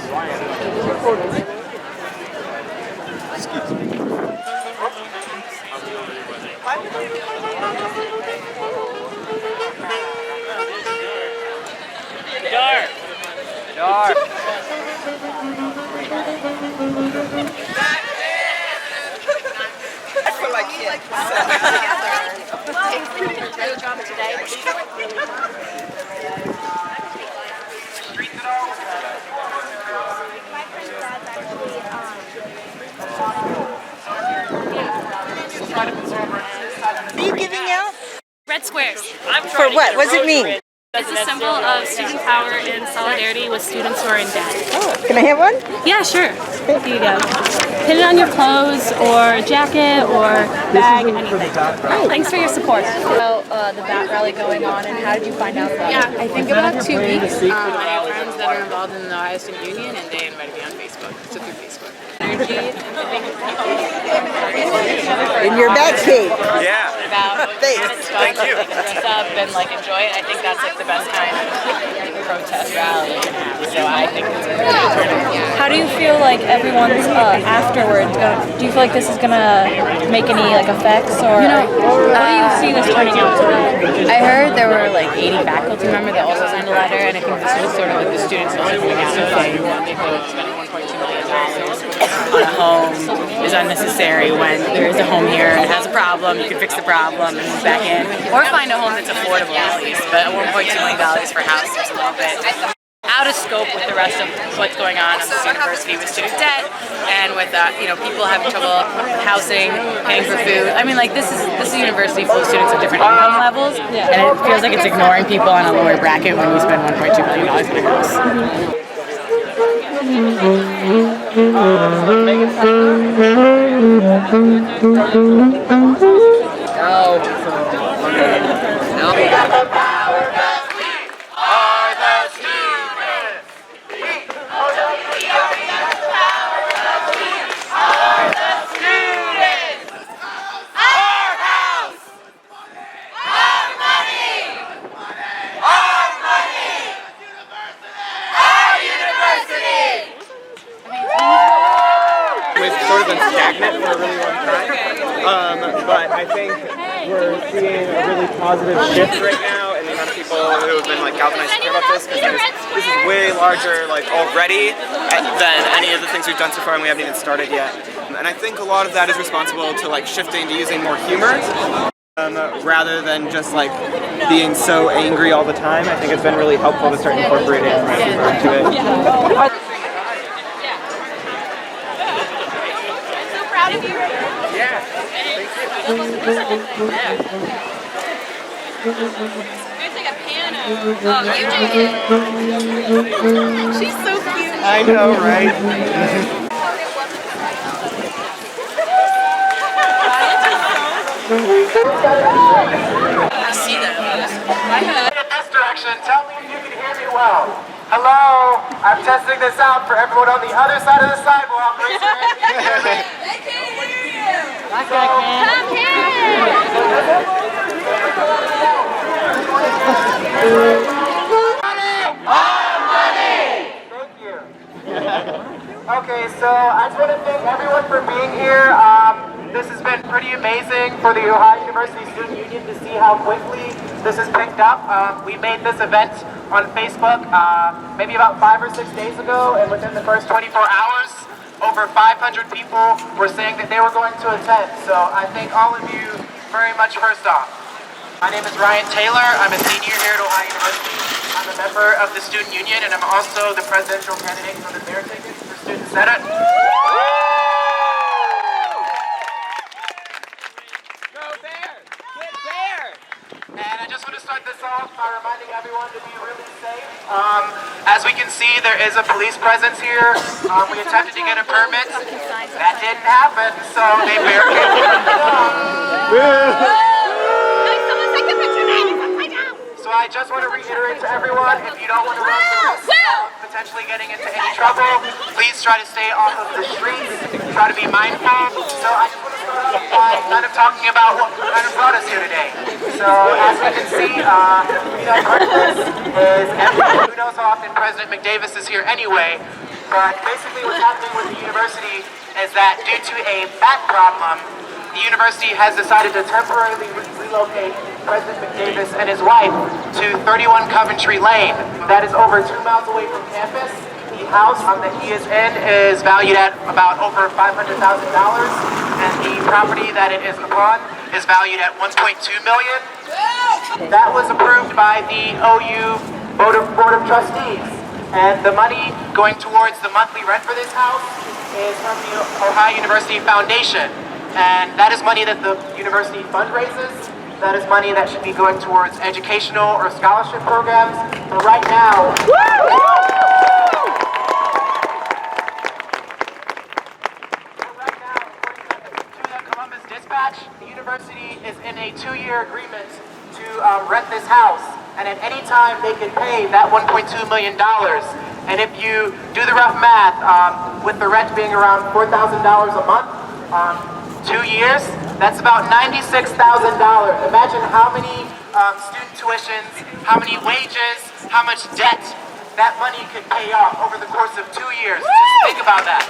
Dark. Dark. I feel like kids. Are you giving out? Red squares. For what? What does it mean? It's a symbol of student power and solidarity with students who are in debt. Oh, can I have one? Yeah, sure. Here you go. Pin it on your clothes or jacket or bag, anything. Thanks for your support. About the bat rally going on, and how did you find out about it? I think about 2 weeks. I have friends that are involved in the Ohio Student Union, and they invited me on Facebook. So through Facebook. Energy. In your back seat. Yeah. About Thanks. Thank you. Dress up and like enjoy it. I think that's like the best kind of protest rally you can have. So I think it's a really good turnout. How do you feel like everyone's afterwards? Do you feel like this is gonna make any like effects, or what do you see this turning out to be? I heard there were like 80 faculty members that also signed a letter, and I think this was sort of like the students social media thing. They feel like spending $1.2 million on a home is unnecessary when there is a home here and it has a problem. You can fix the problem and move back in, or find a home that's affordable at least. But $1.2 million for a house is a little bit out of scope with the rest of what's going on this university with student debt and with people having trouble housing, paying for food. I mean, like this is a university full of students of different income levels, and it feels like it's ignoring people on a lower bracket when you spend $1.2 million on a house. We've sort of been stagnant for a really long time, but I think we're seeing a really positive shift right now in the amount of people who have been like galvanized to care about this, because this is way larger already than any of the things we've done so far, and we haven't even started yet. And I think a lot of that is responsible to shifting to using more humor rather than just being so angry all the time. I think it's been really helpful to start incorporating more humor into it. Yeah. She's so cute. I know, right? I see that. In this direction, tell me if you can hear me well. Hello, I'm testing this out for everyone on the other side of the sidewalk. Raise your hand if you can hear me. They can't hear you. Come Thank you. Okay, so I just want to thank everyone for being here. This has been pretty amazing for the Ohio University Student Union to see how quickly this has picked up. We made this event on Facebook maybe about 5 or 6 days ago, and within the first 24 hours, over 500 people were saying that they were going to attend. So I thank all of you very much first off. My name is Ryan Taylor. I'm a senior here at Ohio University. I'm a member of the Student Union, and I'm also the presidential candidate for the Bear Tickets for Student Senate. And I just want to start this off by reminding everyone to be really safe. As we can see, there is a police presence here. We attempted to get a permit. That didn't happen, so they barricaded it. So I just want to reiterate to everyone, if you don't want to run the risk of potentially getting into any trouble, please try to stay off of the streets. Try to be mindful. So I just want to start off by kind of talking about what kind of brought us here today. So as we can see, part of this is everyone who knows how often President McDavis is here anyway. But basically what's happening with the university is that due to a bat problem, the university has decided to temporarily relocate President McDavis and his wife to 31 Coventry Lane. That is over 2 miles away from campus. The house that he is in is valued at about over $500,000, and the property that it is upon is valued at $1.2 million. That was approved by the OU Board of Trustees, and the money going towards the monthly rent for this house is from the Ohio University Foundation, and that is money that the university fundraises. That is money that should be going towards educational or scholarship programs. But right now, the university is in a 2-year agreement to rent this house, and at any time they can pay that $1.2 million. And if you do the rough math, with the rent being around $4,000 a month, 2 years, that's about $96,000. Imagine how many student tuitions, how many wages, how much debt that money could pay off over the course of 2 years. Just think about that.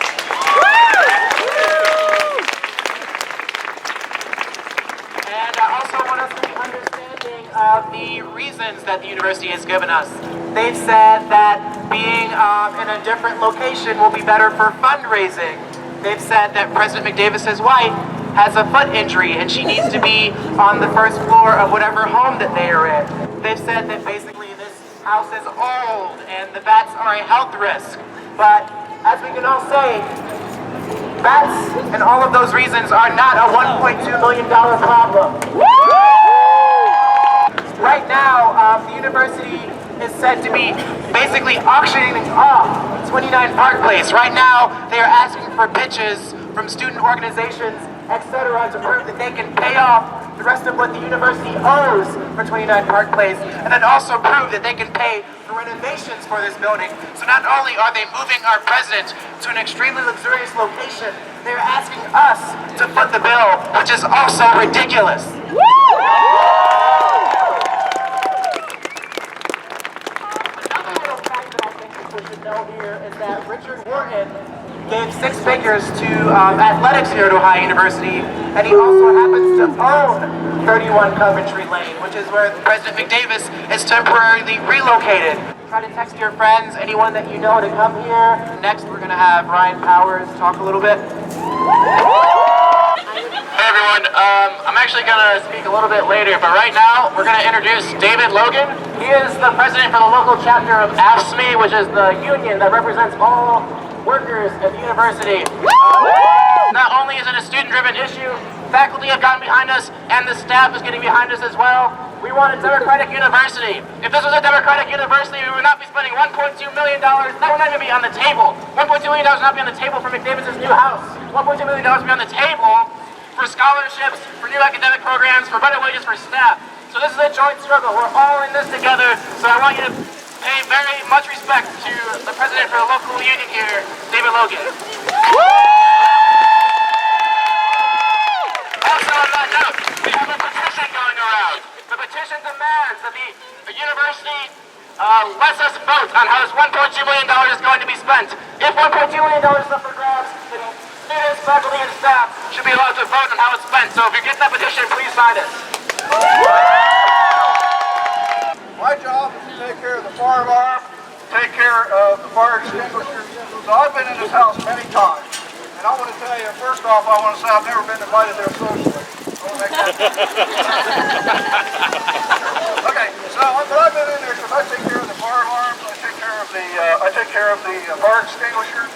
And I also want us to be understanding of the reasons that the university has given us. They've said that being in a different location will be better for fundraising. They've said that President McDavis's wife has a foot injury and she needs to be on the first floor of whatever home that they are in. They've said that basically this house is old and the bats are a health risk. But as we can all say, bats and all of those reasons are not a $1.2 million problem. Right now, the university is said to be basically auctioning off 29 Park Place. Right now, they are asking for pitches from student organizations, etc., to prove that they can pay off the rest of what the university owes for 29 Park Place, and then also prove that they can pay for renovations for this building. So not only are they moving our president to an extremely luxurious location, they're asking us to foot the bill, which is also ridiculous. Another little fact that I think we should know here is that Richard Wharton gave 6 figures to athletics here at Ohio University, and he also happens to own 31 Coventry Lane, which is where President McDavis is temporarily relocated. Try to text your friends, anyone that you know, to come here. Next, we're going to have Ryan Powers talk a little bit. Hey everyone, I'm actually going to speak a little bit later, but right now we're going to introduce David Logan. He is the president for the local chapter of AFSCME, which is the union that represents all workers at the university. Not only is it a student-driven issue, faculty have gotten behind us, and the staff is getting behind us as well. We want a democratic university. If this was a democratic university, we would not be spending $1.2 million. That would not even be on the table. $1.2 million would not be on the table for McDavis's new house. $1.2 million would be on the table for scholarships, for new academic programs, for better wages for staff. So this is a joint struggle. We're all in this together. So I want you to pay very much respect to the president for the local union here, David Logan. Also on that note, we have a petition going around. The petition demands that the university lets us vote on how this $1.2 million is going to be spent. If $1.2 million is up for grabs, then students, faculty, and staff should be allowed to vote on how it's spent. So if you get that petition, please sign it. My job is to take care of the fire alarm, take care of the fire extinguishers. So I've been in this house many times. And I want to tell you, first off, I want to say I've never been invited there socially. Okay, so I've been in there because I take care of the fire alarms, I take care of the fire extinguishers,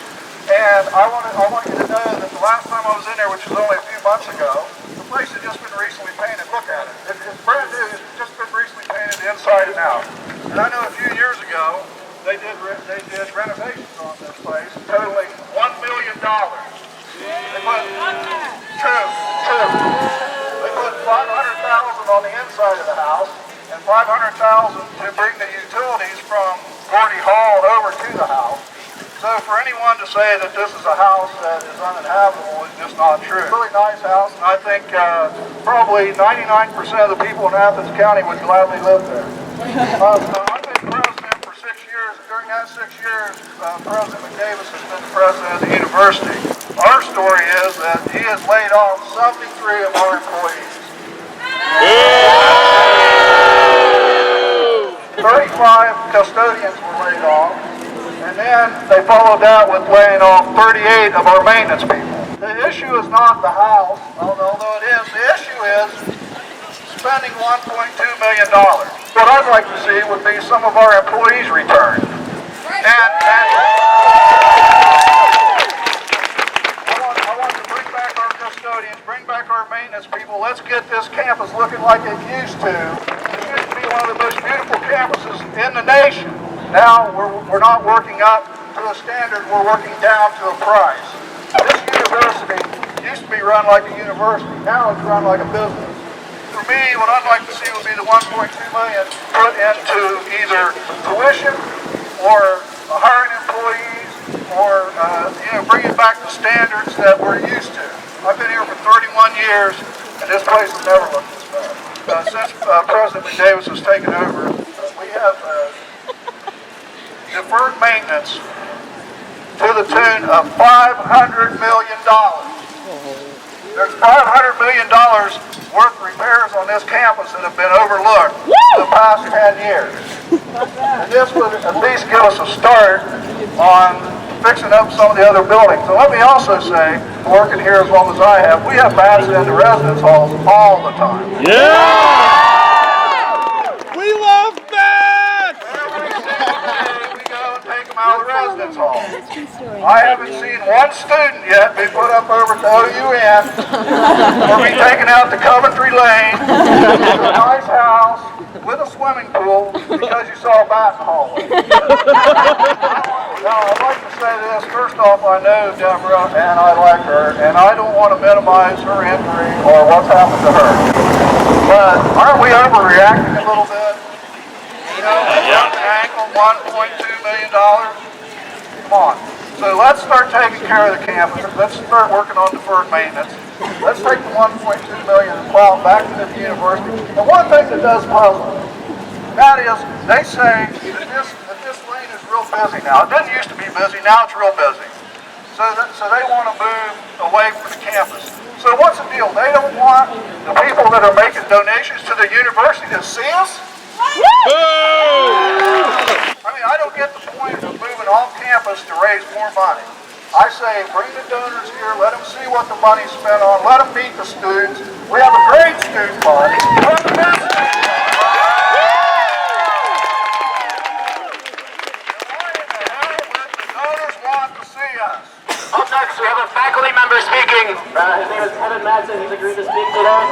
and I want you to know that the last time I was in there, which was only a few months ago, the place has just been recently painted. Look at it. It's brand new. It's just been recently painted inside and out. And I know a few years ago they did renovations on this place, totaling $1 million. They put two. They put $500,000 on the inside of the house and $500,000 to bring the utilities from Gordy Hall over to the house. So for anyone to say that this is a house that is uninhabitable is just not true. Really nice house, and I think probably 99% of the people in Athens County would gladly live there. I've been president for 6 years, during that 6 years, President McDavis has been the president of the university. Our story is that he has laid off 73 of our employees. 35 custodians were laid off, and then they followed that with laying off 38 of our maintenance people. The issue is not the house, although it is. The issue is spending $1.2 million. What I'd like to see would be some of our employees returned. And I want to bring back our custodians, bring back our maintenance people. Let's get this campus looking like it used to. It used to be one of the most beautiful campuses in the nation. Now we're not working up to a standard, we're working down to a price. This university used to be run like a university, now it's run like a business. For me, what I'd like to see would be the $1.2 million put into either tuition or hiring employees or bringing back the standards that we're used to. I've been here for 31 years and this place has never looked this bad. Since President McDavis has taken over, we have deferred maintenance to the tune of $500 million. There's $500 million worth of repairs on this campus that have been overlooked for the past 10 years. And this would at least give us a start on fixing up some of the other buildings. And let me also say, working here as long as I have, we have bats in the residence halls all the time. Yeah! We love bats! Every single day we go and take them out of the residence hall. I haven't seen one student yet be put up over to OUN or be taken out to Coventry Lane to a nice house with a swimming pool because you saw a bat in the hallway. Now, I'd like to say this. First off, I know Deborah and I like her, and I don't want to minimize her injury or what's happened to her. But aren't we overreacting a little bit? You know, ankle, $1.2 million. Come on. So let's start taking care of the campus. Let's start working on deferred maintenance. Let's take the $1.2 million and plow it back into the university. And one thing that does puzzle me, that is, they say that this lane is real busy now. It didn't used to be busy, now it's real busy. So they want to move away from the campus. So what's the deal? They don't want the people that are making donations to the university to see us? I mean, I don't get the point of moving off campus to raise more money. I say, bring the donors here, let them see what the money's spent on, let them meet the students. We have a great student body. One of the best student bodies. Why in the hell would the donors want to see us? Up next, we have a faculty member speaking. His name is Kevin Madsen. He's agreed to speak today.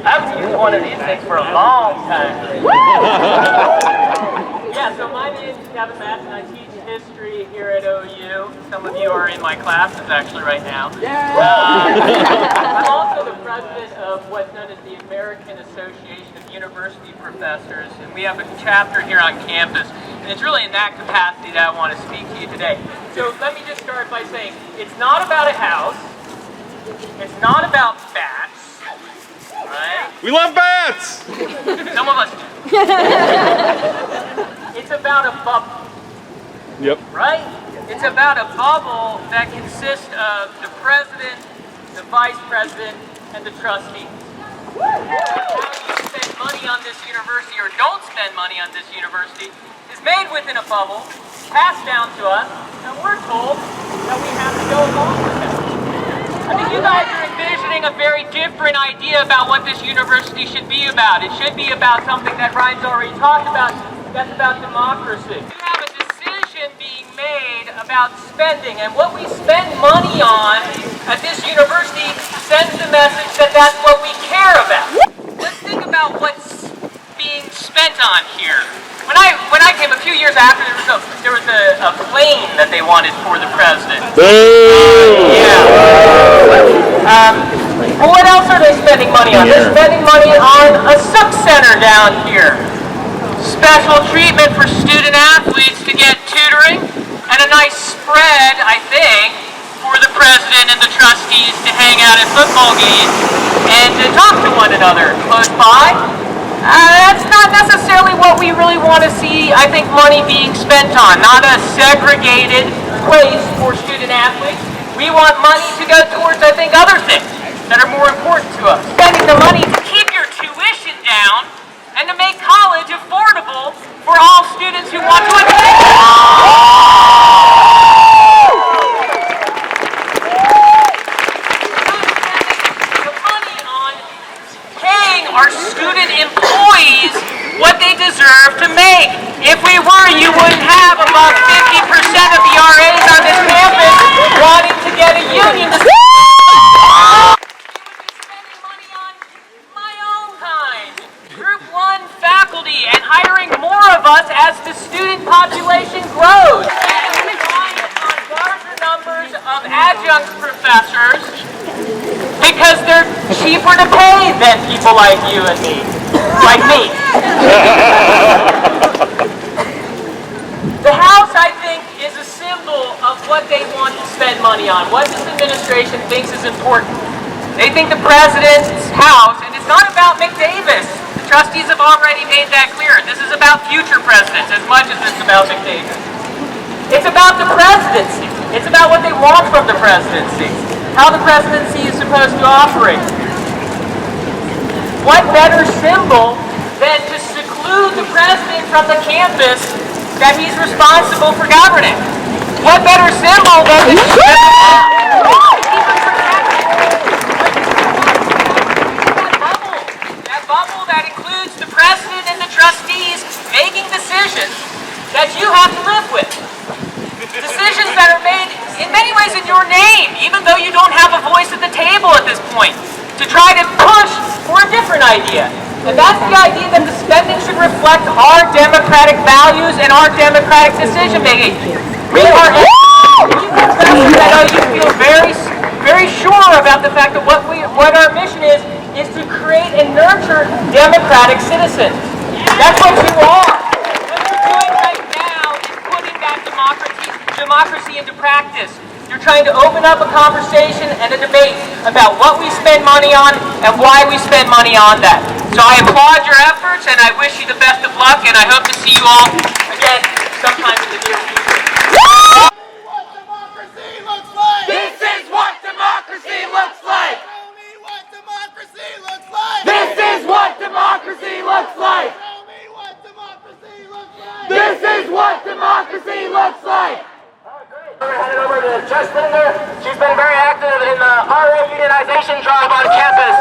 I haven't used one of these things for a long time. Yeah, so my name is Kevin Madsen. I teach history here at OU. Some of you are in my classes actually right now. I'm also the president of what's known as the American Association of University Professors, and we have a chapter here on campus. And it's really in that capacity that I want to speak to you today. So let me just start by saying, it's not about a house. It's not about bats. Right? We love bats! Some of us do. It's about a bubble. Yep. Right? It's about a bubble that consists of the president, the vice president, and the trustees. How you spend money on this university or don't spend money on this university is made within a bubble, passed down to us, and we're told that we have to go along with it. I think you guys are envisioning a very different idea about what this university should be about. It should be about something that Ryan's already talked about. That's about democracy. You have a decision being made about spending, and what we spend money on at this university sends the message that that's what we care about. Let's think about what's being spent on here. When I came a few years after, there was a plane that they wanted for the president. Well, what else are they spending money on? They're spending money on a suck center down here. Special treatment for student athletes to get tutoring, and a nice spread, I think, for the president and the trustees to hang out at football games and to talk to one another close by. That's not necessarily what we really want to see, I think, money being spent on. Not a segregated place for student athletes. We want money to go towards, I think, other things that are more important to us. Spending the money to keep your tuition down and to make college affordable for all students who want to attend. Our student employees what they deserve to make. If we were, you wouldn't have about 50% of the RAs on this campus wanting to get a union. We would be spending money on my own kind, Group 1 faculty, and hiring more of us as the student population grows. And relying on larger numbers of adjunct professors because they're cheaper to pay than people like you and me. Like me. The House, I think, is a symbol of what they want to spend money on, what this administration thinks is important. They think the president's house, and it's not about McDavis. The trustees have already made that clear. This is about future presidents as much as it's about McDavis. It's about the presidency. It's about what they want from the presidency. How the presidency is supposed to operate. What better symbol than to seclude the president from the campus that he's responsible for governing? What better symbol than to that bubble that includes the president and the trustees making decisions that you have to live with. Decisions that are made in many ways in your name, even though you don't have a voice at the table at this point, to try to push for a different idea. And that's the idea that the spending should reflect our democratic values and our democratic decision making. We are I know you feel very sure about the fact that what our mission is to create and nurture democratic citizens. That's what you are. What you're doing right now is putting that democracy into practice. You're trying to open up a conversation and a debate about what we spend money on and why we spend money on that. So I applaud your efforts and I wish you the best of luck and I hope to see you all again sometime in the near future. What democracy looks like! This is what democracy looks like! Tell me what democracy looks like! This is what democracy looks like! Tell me what democracy looks like! This is what democracy looks like! We're headed over to Jess Linder. She's been very active in the RA unionization drive on campus.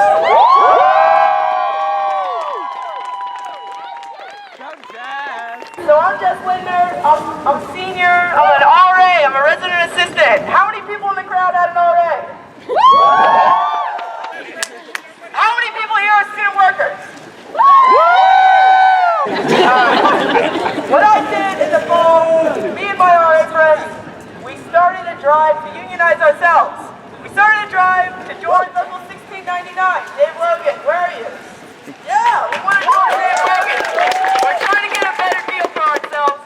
So I'm Jess Linder. I'm a senior. I'm an RA. I'm a resident assistant. How many people in the crowd had an RA? How many people here are student workers? What I did in the fall, me and my RA friends, we started a drive to unionize ourselves. We started a drive to join Local 1699. Dave Logan, where are you? Yeah, we want to join Dave Logan. We're trying to get a better deal for ourselves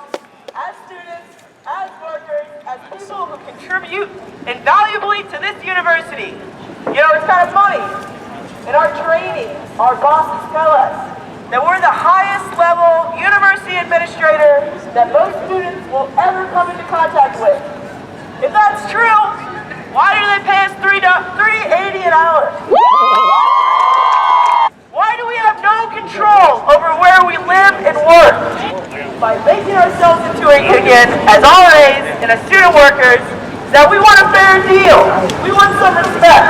as students, as workers, as people who contribute invaluably to this university. You know, it's kind of funny. In our training, our bosses tell us that we're the highest level university administrator that most students will ever come into contact with. If that's true, why do they pay us $3.80 an hour? Why do we have no control over where we live and work? By making ourselves into a union as RAs and as student workers, that we want a fair deal. We want some respect.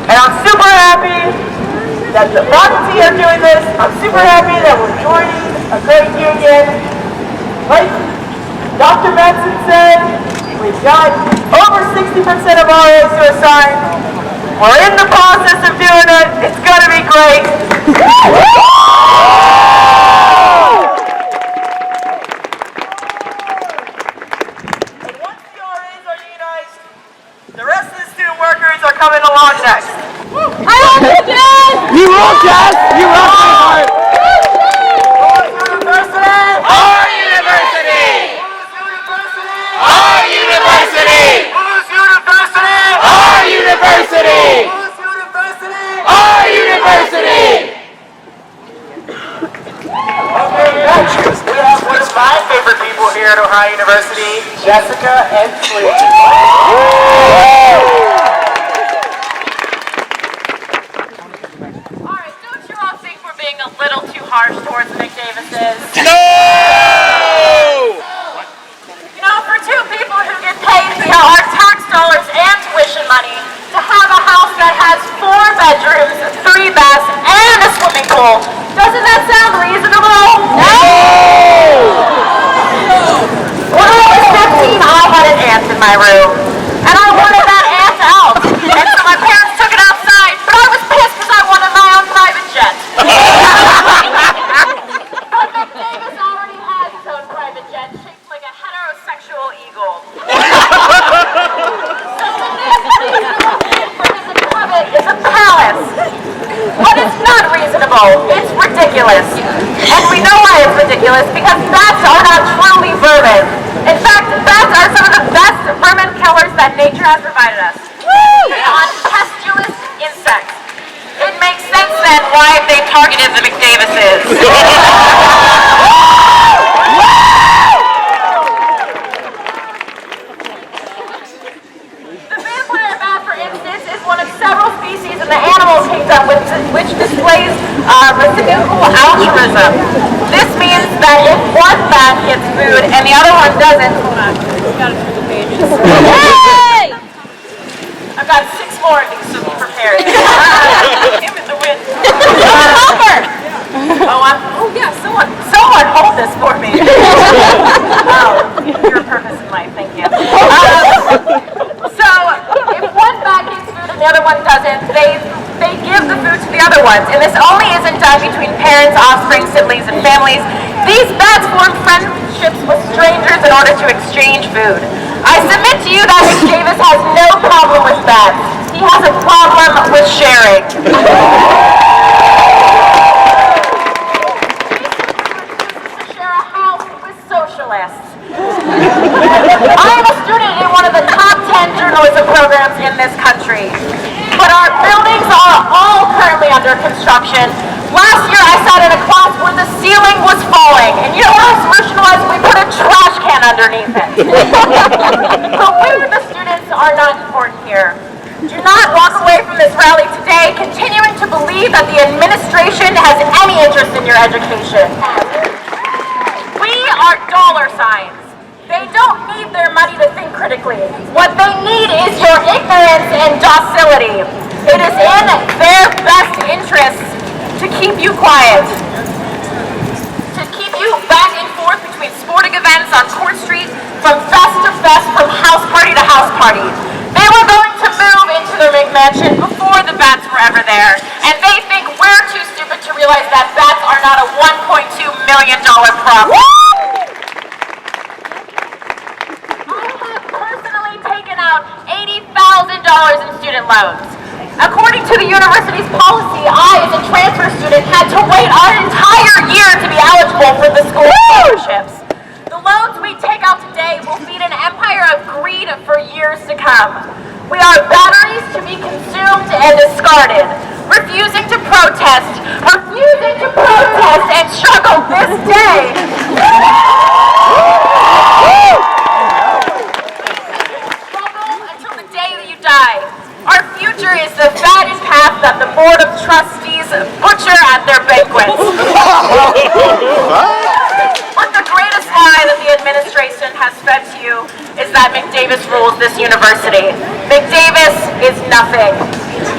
And I'm super happy that the faculty are doing this. I'm super happy that we're joining a great union. Like Dr. Benson said, we've got over 60% of RAs to assign. We're in the process of doing it. It's going to be great. And once the RAs are unionized, the rest of the student workers are coming along next. I love you, Jess! You rock, Jess! You rock, sweetheart! Our university! Our university! Whose university? Our university! Whose university? Our university! here at Ohio University, Jessica and Slee. Alright, don't you all think we're being a little too harsh towards the McDavises? No! You know, for two people who get paid via our tax dollars and tuition money to have a house that has 4 bedrooms, 3 baths, and a swimming pool, doesn't that sound reasonable? No! When I was 15, I had an ant in my room, and I wanted that ant out, and so my parents took it outside, but I was pissed because I wanted my own private jet. But McDavis already has his own private jet, shaped like a heterosexual eagle. It's a palace. But it's not reasonable. It's ridiculous. And we know why it's ridiculous, because bats are not truly vermin. In fact, bats are some of the best vermin killers that nature has provided us. On pestilous insects. It makes sense then why they targeted the McDavises. One of several species in the animal kingdom which displays reciprocal altruism. This means that if one bat gets food and the other one doesn't, hold on, I've got to turn the pages. Hey! I've got 6 more of these, so be prepared. Him in the wind. Oh yeah, someone hold this for me. You're a purpose in life, thank you. So, if one bat gets food and the other one doesn't, they give the food to the other ones. And this only isn't done between parents, offspring, siblings, and families. These bats form friendships with strangers in order to exchange food. I submit to you that McDavis has no problem with bats. He has a problem with sharing. I am a student in one of the top 10 journalism programs in this country. But our buildings are all currently under construction. Last year I sat in a class where the ceiling was falling. And you know what our solution was? We put a trash can underneath it. But we, the students, are not important here. Do not walk away from this rally today continuing to believe that the administration has any interest in your education. We are dollar signs. They don't need their money to think critically. What they need is your ignorance and docility. It is in their best interests to keep you quiet, to keep you back and forth between sporting events on Court Street, from fest to fest, from house party to house party. They were going to move into their McMansion before the bats were ever there, and they think we're too stupid to realize that bats are not a $1.2 million problem. Out $80,000 in student loans. According to the university's policy, I, as a transfer student, had to wait our entire year to be eligible for the school scholarships. The loans we take out today will feed an empire of greed for years to come. We are batteries to be consumed and discarded, refusing to protest and struggle this day. Our future is the fatted calf that the Board of Trustees butcher at their banquets. But the greatest lie that the administration has fed to you is that McDavis rules this university. McDavis is nothing.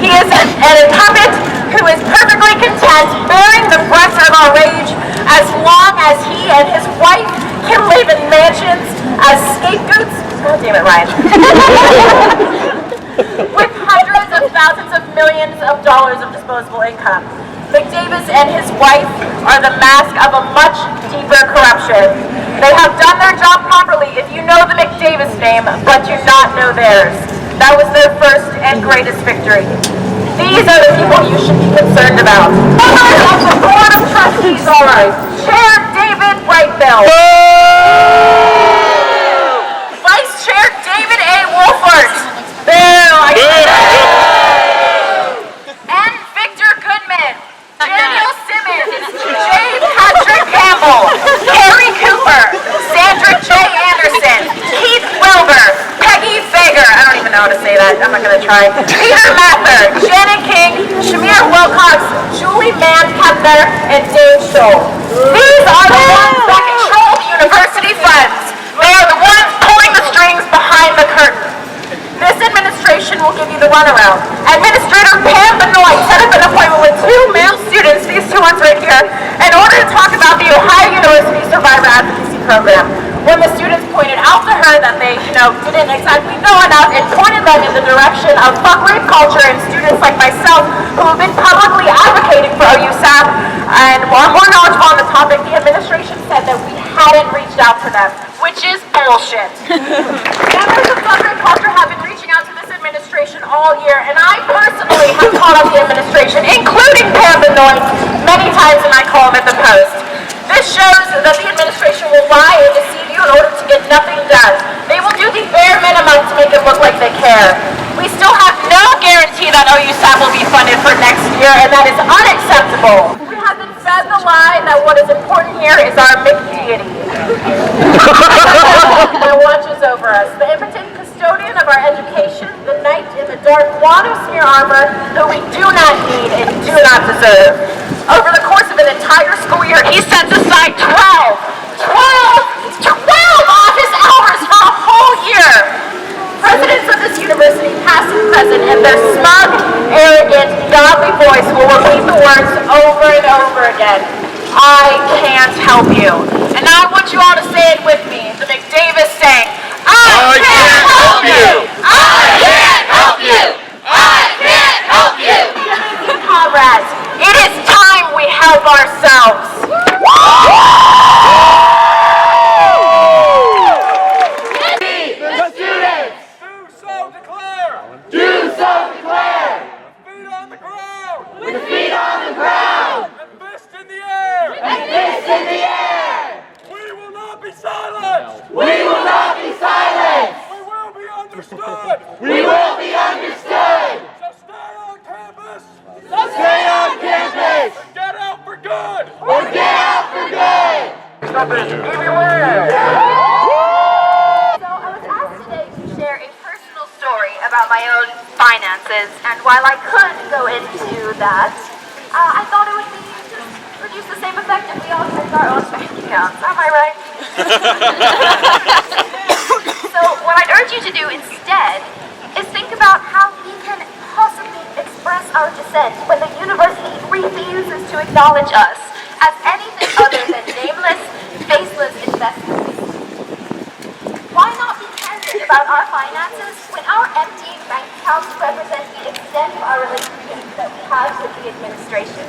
He is an incumbent who is perfectly content bearing the brunt of our rage as long as he and his wife can live in mansions as scapegoats. God damn it, Ryan. With hundreds of thousands of millions of dollars of disposable income. McDavis and his wife are the mask of a much deeper corruption. They have done their job properly if you know the McDavis name, but do not know theirs. That was their first and greatest victory. These are the people you should be concerned about. Members of the Board of Trustees, all right. Chair David Brightbill. Vice Chair David A. Wolfert. And Victor Goodman, Daniel Simmons, J. Patrick Campbell, Harry Cooper, Sandra J. try. Peter Mather, Janet King, Shamir Wilcox, Julie Mann-Kepner, and Dave Scholl. These are the ones that control the university funds. They are the ones pulling the strings behind the curtain. This administration will give you the runaround. Administrator Pam Benoit set up an appointment with 2 male students, these 2 ones right here, in order to talk about the Ohio University Survivor Advocacy Program. When the students pointed out to her that they, didn't exactly know enough, it pointed them in the direction of fuck rape culture and students like myself who have been publicly advocating for OUSAP and are more knowledgeable on the topic. The administration said that we hadn't reached out to them, which is bullshit. Members of fuck rape culture have been reaching out to this administration all year, and I personally have called up the administration, including Pam Benoit, many times in my column at the Post. This shows that the administration will lie and deceive you in order to get nothing done. They will do the bare minimum to make it look like they care. We still have no guarantee that OUSAP will be funded for next year, and that is unacceptable. We have been fed the lie that what is important here is our McDeity that watches over us. The impotent custodian of our education, the knight in the dark wad of smear armor that we do not need and do not deserve. Over the course of an entire school year, he sets aside 12 office hours for a whole year. Presidents of this university, past and present, and their smug, arrogant, godly voice will repeat the words over and over again. I can't help you. And now I want you all to say it with me. The McDavis saying, I can't help you! I can't help you! I can't help you! Comrades, it is time we help ourselves. We will be understood! So stay on campus! Stay on campus! Or get out for good! Or get out for good! So I was asked today to share a personal story about my own finances, and while I could go into that, I thought it would produce the same effect if we all checked our own bank accounts. Am I right? So what I'd urge you to do instead is think about how we can possibly express our dissent when the university refuses to acknowledge us as anything other than nameless, faceless investments. Why not be candid about our finances when our emptying bank accounts represent the extent of our relationship that we have with the administration?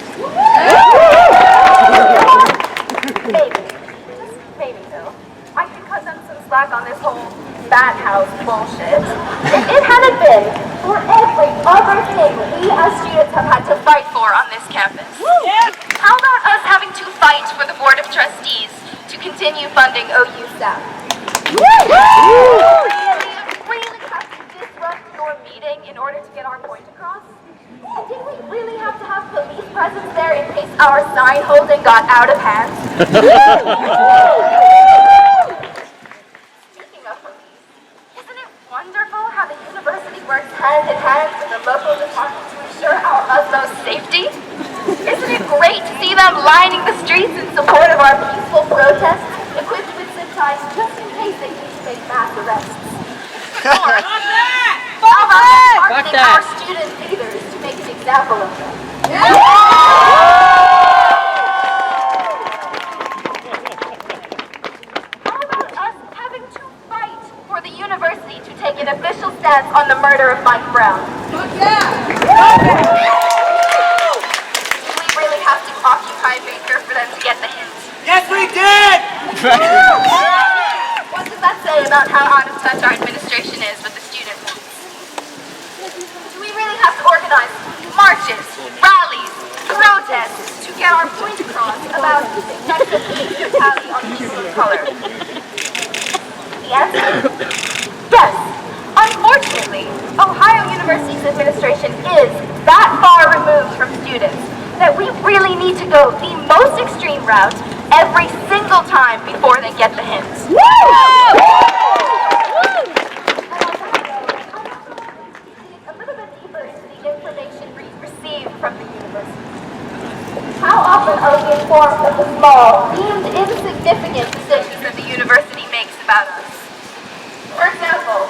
Maybe, just maybe though, I could cut them some slack on this whole bad house bullshit. If it hadn't been for every other thing we as students have had to fight for on this campus. How about us having to fight for the Board of Trustees to continue funding OUSAP? Really have to disrupt your meeting in order to get our point across? Did we really have to have police presence there in case our sign holding got out of hand? Wonderful how the university works hand in hand with the local department to ensure our utmost safety? Isn't it great to see them lining the streets in support of our peaceful protests, equipped with zip ties just in case they need to make mass arrests? Or, how about targeting our student leaders to make an example of them? University to take an official stance on the murder of Mike Brown. Do we really have to occupy Baker for them to get the hint? Yes, we did! What does that say about how out of touch our administration is with the students? Do we really have to organize marches, rallies, protests to get our point across about Texas police brutality on people of color? The answer? Yes. Unfortunately, Ohio University's administration is that far removed from students that we really need to go the most extreme route every single time before they get the hints. A little How often are we informed of the small, deemed insignificant decisions that the university makes about us? For example,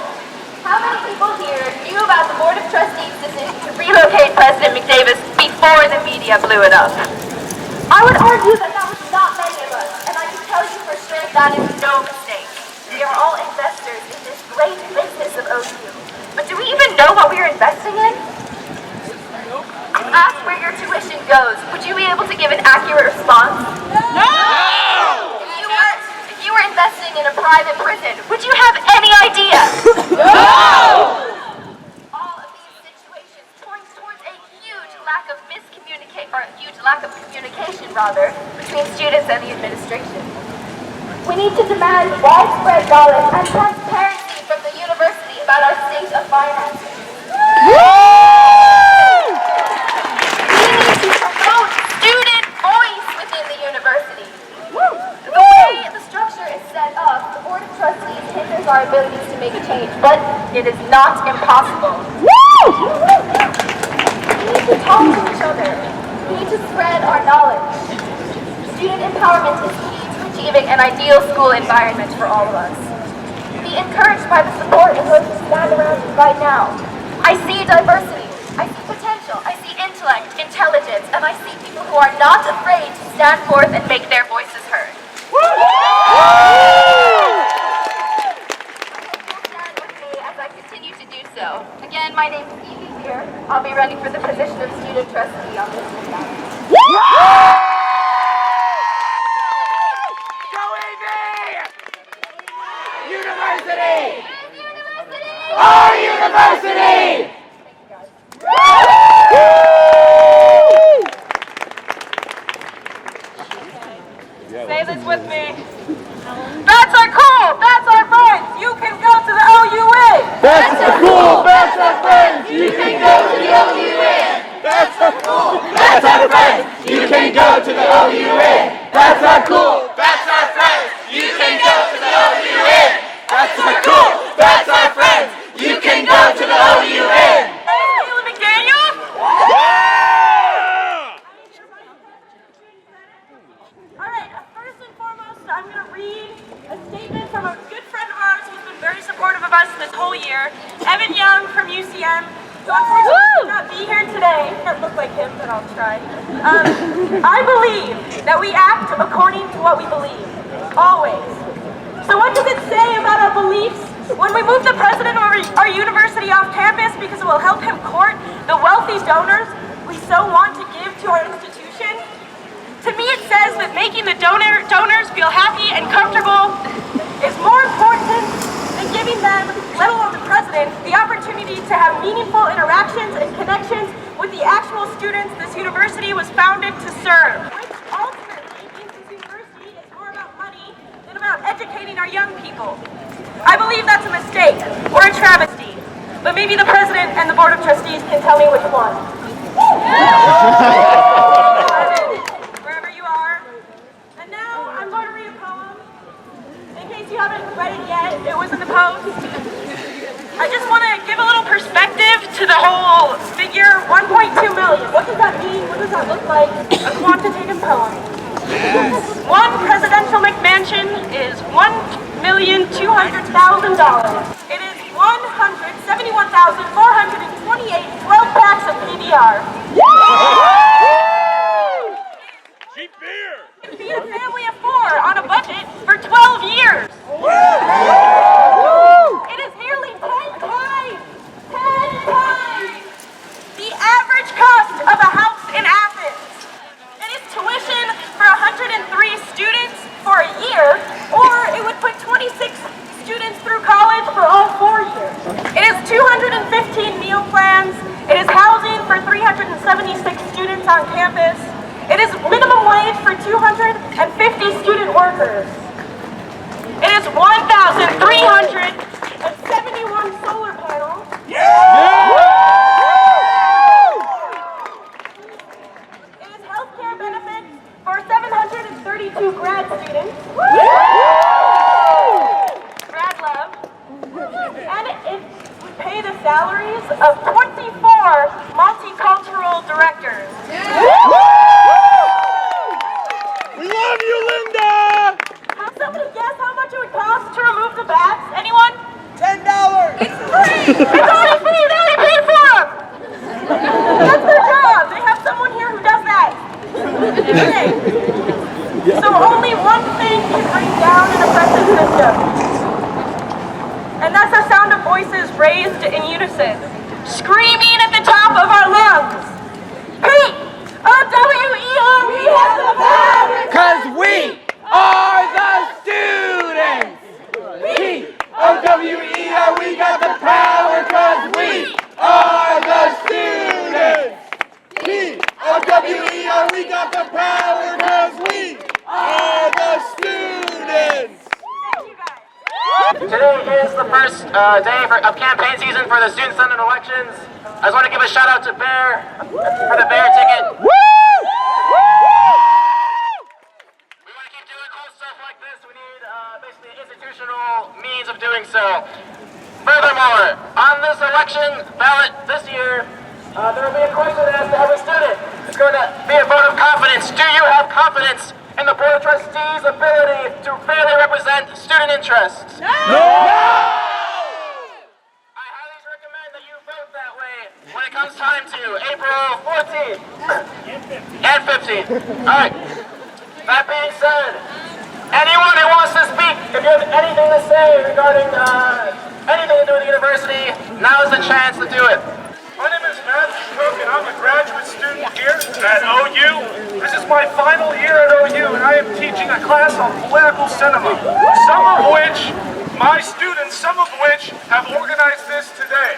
how many people here knew about the Board of Trustees' decision to relocate President McDavis before the media blew it up? I would argue that was not many of us, and I can tell you for sure that is no mistake. We are all investors in this great business of OU. But do we even know what we are investing in? Ask where your tuition goes. Would you be able to give an accurate response? No! If you were investing in a private prison, would you have any idea? No! All of these situations point towards a huge lack of communication between students and the administration. We need to demand widespread knowledge and transparency from the university about our state of finances. Student voice within the university. The way the structure is set up, the Board of Trustees hinders our abilities to make a change, but it is not impossible. We need to talk to each other. We need to spread our knowledge. Student empowerment is key to achieving an ideal school environment for all of us. Be encouraged by the support of those who stand around you right now. I see diversity. I see potential. I see intellect, intelligence, and I see people who are not afraid to stand forth and make their voices heard. Stand with me as I continue to do so. Again, my name is Evie here. I'll be running for the position of student trustee on this campus. Go Evie! University! Our university! Say this with me. That's our cool. That's our friends. You can go to the OUA. That's our cool. That's our friends. You can go to the OUA. That's our cool. That's our friends. You can go to the OUA. That's our cool. That's our friends. You can go to the OUA. That's our cool. That's our friends. You can go to the OUA. I'm going to read a statement from a good friend of ours who's been very supportive of us this whole year, Evan Young from UCM, who unfortunately could not be here today. Can't look like him, but I'll try. I believe that we act according to what we believe, always. So what does it say about our beliefs when we move the president of our university off campus because it will help him court the wealthy donors we so want to give to our institution? To me, it says that making the donors feel happy and comfortable is more important than giving them, let alone the president, the opportunity to have meaningful interactions and connections with the actual students this university was founded to serve. Which ultimately means this university is more about money than about educating our young people. I believe that's a mistake or a travesty, but maybe the president and the Board of Trustees can tell me which one. If you haven't read it yet, it was in the post. I just want to give a little perspective to the whole figure, 1.2 million. What does that mean? What does that look like? A quantitative poem. One presidential McMansion is $1,200,000. It is 171,428 12 packs of PBR. Cheap beer! Feed a family of 4 on a budget for 12 years. It is nearly 10 times the average cost of a house in Athens. It is tuition for 103 students for a year, or it would put 26 students through college for all 4 years. It is 215 meal plans. It is housing for 376 students on campus. It is minimum wage for 250 student workers. It is 1,371 solar panels. It is healthcare benefits for 732 grad students. Grad love. And it would pay the salaries of 24 multicultural directors. So only one thing can bring down an oppressive system. And that's the sound of voices raised in unison, screaming at the top of our lungs. P-O-W-E-R, we have the power! 'Cause we are the students! P-O-W-E-R, we got the power 'cause we are the students! P-O-W-E-R, we got the power 'cause we are the students! Today is the first day of campaign season for the Student Senate elections. I just want to give a shout out to Bear for the Bear ticket. We want to keep doing cool stuff like this. We need basically institutional means of doing so. Furthermore, on this election ballot this year, there will be a question asked to every student. It's going to be a vote of confidence. Do you have confidence in the Board of Trustees' ability to fairly represent student interests? No! I highly recommend that you vote that way when it comes time to April 14th and 15th. All right. That being said, anyone who wants to speak, if you have anything to say regarding anything to do with the university, now is the chance to do it. My name is Matthew Cook, and I'm a graduate student here at OU. This is my final year at OU, and I am teaching a class on political cinema. Some of which have organized this today.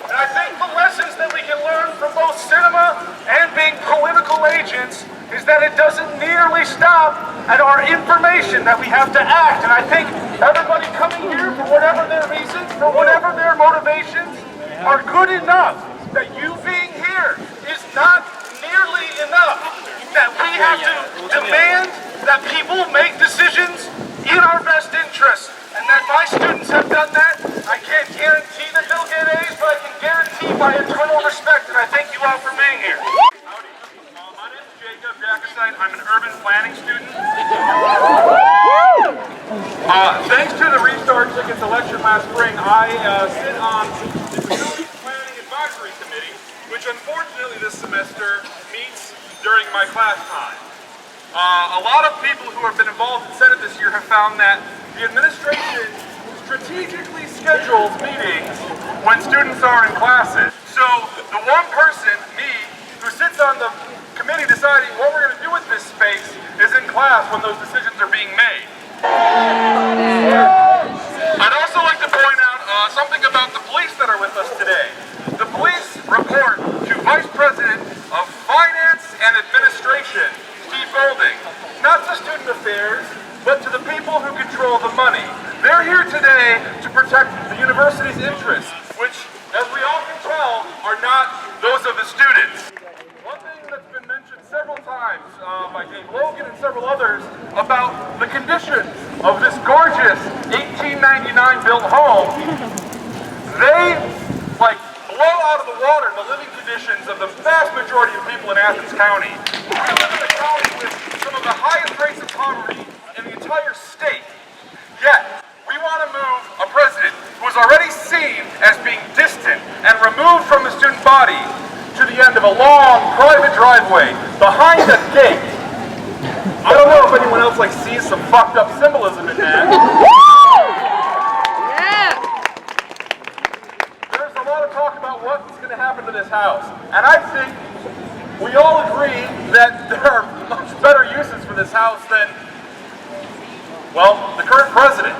And I think the lessons that we can learn from both cinema and being political agents is that it doesn't nearly stop at our information, that we have to act. And I think everybody coming here, for whatever their reasons, for whatever their motivations, are good enough. That you being here is not nearly enough. That we have to demand that people make decisions in our best interest. And that my students have done that. I can't guarantee that they'll get A's, but I can guarantee my eternal respect, and I thank you all for being here. Howdy. My name is Jacob Jacasite. I'm an urban planning student. Thanks to the Restart Tickets election last spring, I sit on the Facilities Planning Advisory Committee, which unfortunately this semester meets during my class time. A lot of people who have been involved in Senate this year have found that the administration strategically schedules meetings when students are in classes. So the one person, me, who sits on the committee deciding what we're going to do with this space is in class when those decisions are being made. I'd also like to point out something about the police that are with us today. The police report to Vice President of Finance and Administration, Steve Golding, not to student affairs, but to the people who control the money. They're here today to protect the university's interests, which, as we all can tell, are not those of the students. One thing that's been mentioned several times by Dave Logan and several others about the conditions of this gorgeous 1899 built home, they blow out of the water the living conditions of the vast majority of people in Athens County. We live in a county with some of the highest rates of poverty in the entire state. Yet, we want to move a president who is already seen as being distant and removed from the student body to the end of a long private driveway behind a gate. I don't know if anyone else sees some fucked up symbolism in that. There's a lot of talk about what's going to happen to this house. And I think we all agree that there are much better uses for this house than, well, the current president.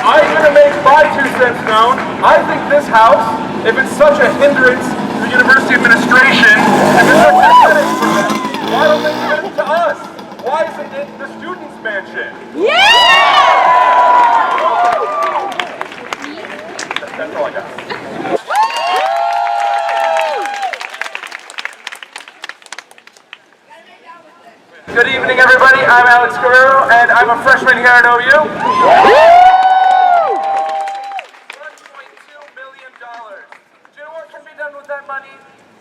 I'm going to make my 2 cents known. I think this house, if it's such a hindrance to the university administration, if it's such a headache for them, why don't they give it to us? Why isn't it the students' mansion? That's all I got. Good evening, everybody. I'm Alex Guerrero, and I'm a freshman here at OU. $1.2 million. Do you know what can be done with that money?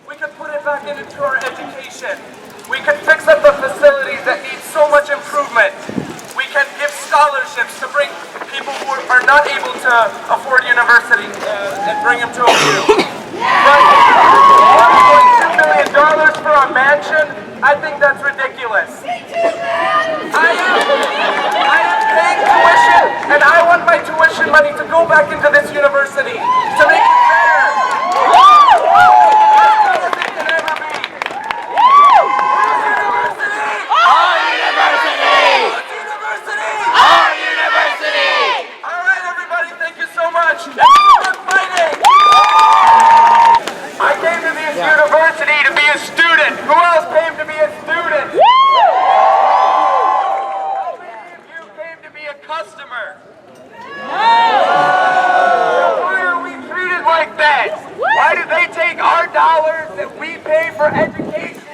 We could put it back into our education. We could fix up the facilities that need so much improvement. We can give scholarships to bring people who are not able to afford university and bring them to OU. But $1.2 million we pay for education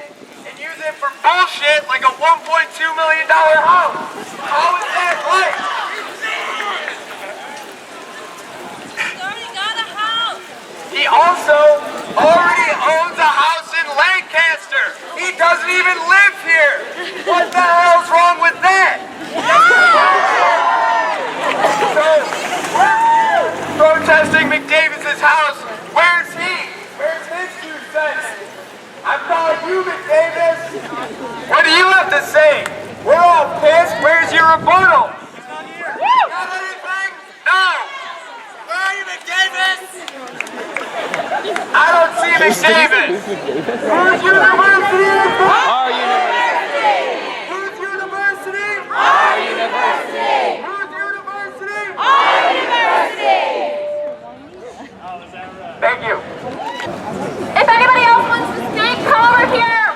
and use it for bullshit like a $1.2 million house. How is that right? He also already owns a house in Lancaster. He doesn't even live here. What the hell's wrong with that? So, we're protesting McDavis's house. Where's he? Where's his 2 cents? I'm calling you, McDavis. What do you have to say? We're all pissed. Where's your rebuttal? Got anything? No. Where are you, McDavis? I don't see McDavis. Whose university is this? Our university. Whose university? Our university. Whose university? Our university. Thank you. If anybody else wants to speak, come over here.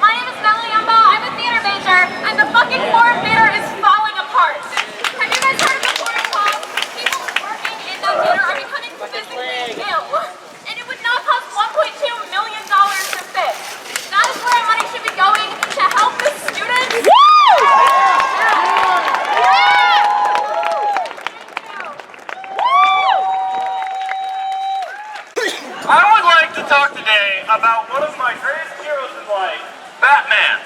My name is Melanie Umba. I'm a theater major, and the fucking Forum Theater is falling apart. Have you guys heard of the Forum Club? People working in that theater are becoming physically ill, and it would not cost $1.2 million to fix. That is where our money should be going, to help the students. I would like to talk today about one of my greatest heroes in life, Batman.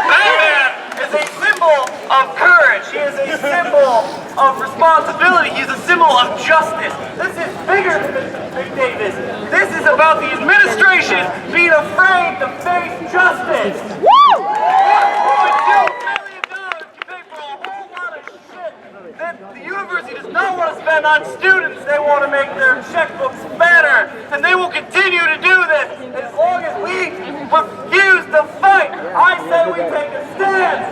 Batman is a symbol of courage. He is a symbol of responsibility. He is a symbol of justice. This is bigger than McDavis. This is about the administration being afraid to face justice. $1.2 million to pay for a whole lot of shit that the university does not want to spend on students. They want to make their checkbooks better, and they will continue to do this as long as we refuse to fight. I say we take a stand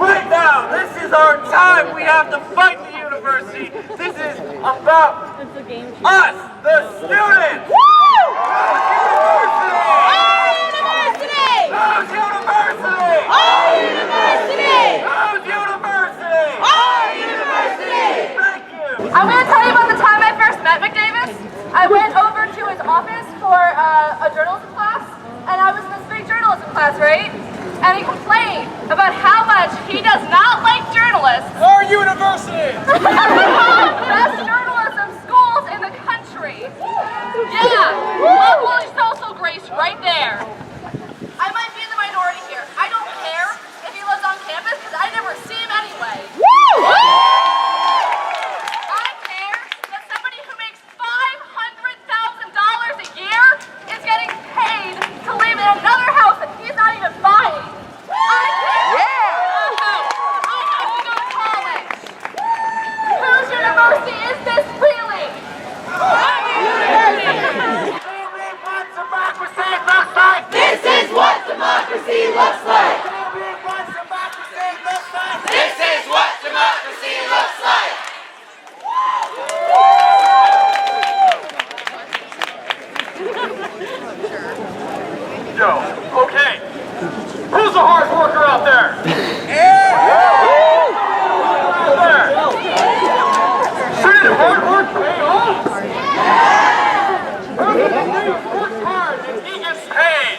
right now. This is our time. We have to fight the university. This is about us, the students. Whose university? Our university. Whose university? Our university. Thank you. I'm going to tell you about the time I first met McDavis. I went over to his office for a journalism class, and I was in this big journalism class, right? And he complained about how much he does not like journalists. Our university. Best journalism schools in the country. Yeah, local social grace right there. I might be in the minority here. I don't care if he lives on campus because I never see him anyway. I care that somebody who makes $500,000 a year is getting paid to live in another house that he's not even buying. I care. I have to go to college. Whose university is this really? Our university. This is what democracy looks like. This is what democracy looks like. Yo, okay. Who's a hard worker out there? Shouldn't hard work pay off? Who works hard and he gets paid?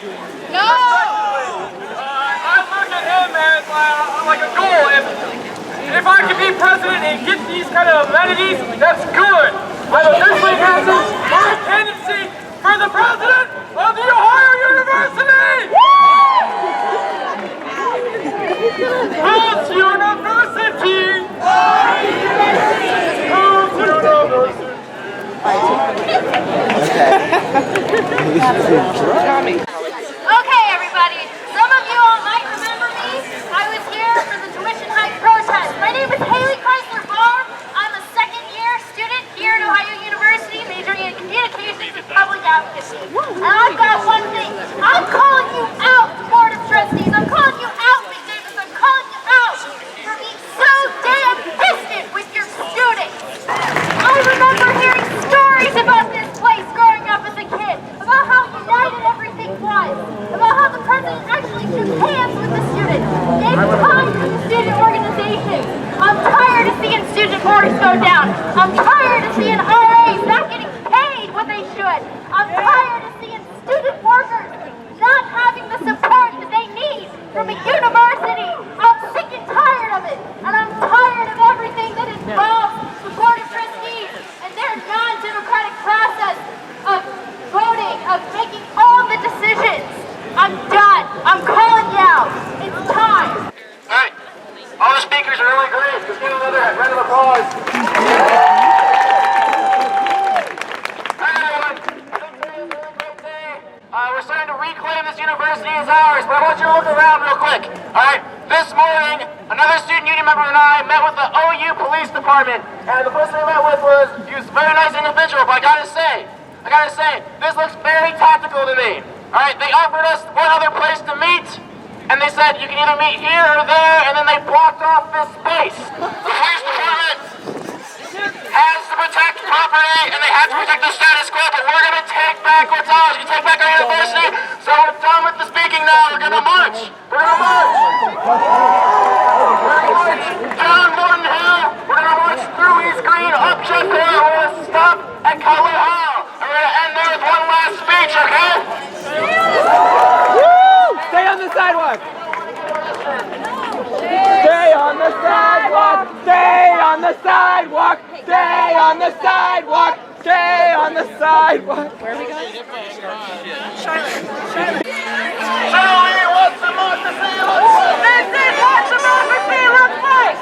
No! I look at him as like a goal. If I could be president and get these kind of amenities, that's good. I'm officially passing my candidacy for the president of the Ohio University! Whose university? Whose university? Okay, everybody. Some of you all might remember me. I was here for the tuition hike protest. My name is Haley Chrysler Barr. I'm a second-year student here at Ohio University, majoring in communications and public advocacy. And I've got one thing. I'm calling you out, Board of Trustees. I'm calling you out, McDavis. I'm calling you out for being so damn distant with your students. I remember hearing stories about this place growing up as a kid, about how united everything was, about how the president actually shook hands with the students, gave time to the student organizations. I'm tired of seeing student boards go down. I'm tired of seeing RAs not getting paid what they should. I'm tired of seeing student work this university is ours, but I want you to look around real quick. All right, this morning, another student union member and I met with the OU Police Department, and the person we met with he was a very nice individual, but I gotta say, this looks very tactical to me. All right, they offered us one other place to meet, and they said you can either meet here or there, and then they blocked off this space. The police department has to protect property, and they have to protect the status quo, but we're gonna take back what's ours. You take back our university, so we're done with the speaking now. We're gonna march. We're gonna march. We're gonna march down Morton Hill. We're gonna march through East Green, up Chuck Hill. We're gonna stop at Cutler Hall. And we're gonna end there with one last speech, okay? Woo! Stay on the sidewalk! Stay on the sidewalk! Stay on the sidewalk! Stay on the sidewalk! Stay on the sidewalk! Where are we going? Charlotte. Tell me what democracy looks like! This is what democracy looks like!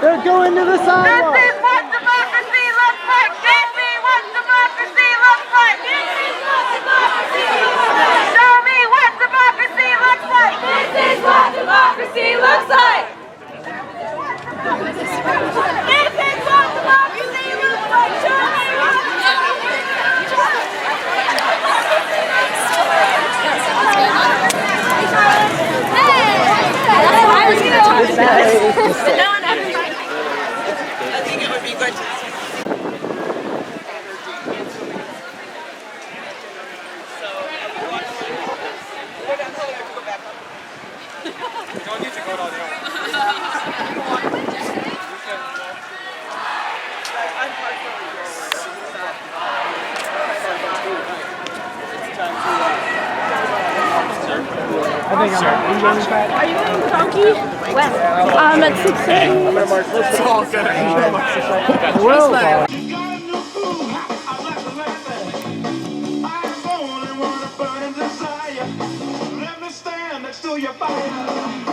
They're going to the sidewalk! This is what democracy looks like! This is what democracy looks like! This is what democracy looks like! Show me what democracy looks like! This is what democracy looks like! This is what democracy looks like! Show me what I was gonna talk about it. No one ever tried. I think it would be good to Are you in Donkey? When? At 6:30. I'm gonna march this way. It's all good. Let me stand next to your fire.